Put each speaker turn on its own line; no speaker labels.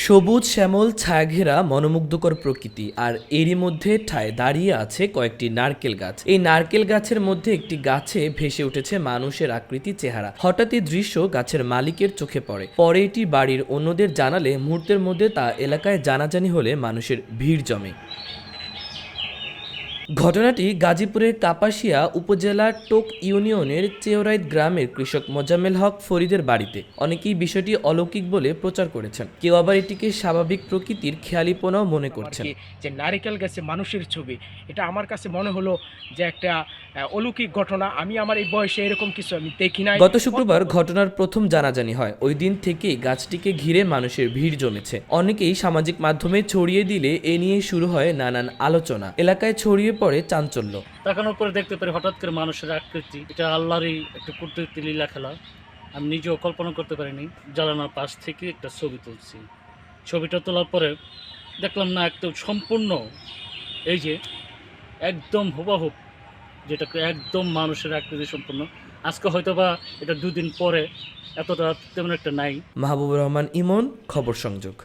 সবুজ শ্যামল ছায়াঘেরা মনোমুগ্ধকর প্রকৃতি, আর এরই মধ্যে ঠায় দাঁড়িয়ে আছে কয়েকটি নারকেল গাছ। এই নারকেল গাছের মধ্যে একটি গাছে ভেসে উঠেছে মানুষের আকৃতি চেহারা। হঠাৎই দৃশ্য গাছের মালিকের চোখে পড়ে। পরে এটি বাড়ির অন্যদের জানালে মুহূর্তের মধ্যে তা এলাকায় জানাজানি হলে মানুষের ভিড় জমে। ঘটনাটি গাজীপুরের কাপাসিয়া উপজেলার টোক ইউনিয়নের চেওরাইত গ্রামের কৃষক মোজাম্মেল হক ফরিদের বাড়িতে। অনেকেই বিষয়টি অলৌকিক বলে প্রচার করেছেন, কেউ আবার এটিকে স্বাভাবিক প্রকৃতির খেয়ালিপনাও মনে করছেন।
যে নারিকেল গাছে মানুষের ছবি, এটা আমার কাছে মনে হলো যে একটা অলৌকিক ঘটনা। আমি আমার এই বয়সে এরকম কিছু আমি দেখি নাই।
গত শুক্রবার ঘটনার প্রথম জানাজানি হয়। ওই দিন থেকেই গাছটিকে ঘিরে মানুষের ভিড় জমেছে। অনেকেই সামাজিক মাধ্যমে ছড়িয়ে দিলে এ নিয়ে শুরু হয় নানান আলোচনা। এলাকায় ছড়িয়ে পড়ে চাঞ্চল্য।
তাকানোর পরে দেখতে পারি হঠাৎ করে মানুষের আকৃতি। এটা আল্লাহরই একটা কুদরতি লীলা খেলা। আমি নিজেও কল্পনা করতে পারিনি। জানালার পাশ থেকে একটা ছবি তুলছি। ছবিটা তোলার পরে দেখলাম না, একদম সম্পূর্ণ এই যে একদম হুবাহুব, যেটা একদম মানুষের আকৃতি সম্পূর্ণ। আজকে হয়তো বা এটা দুদিন পরে এতটা তেমন একটা নাই।
মাহবুবুর রহমান ইমন, খবর সংযোগ।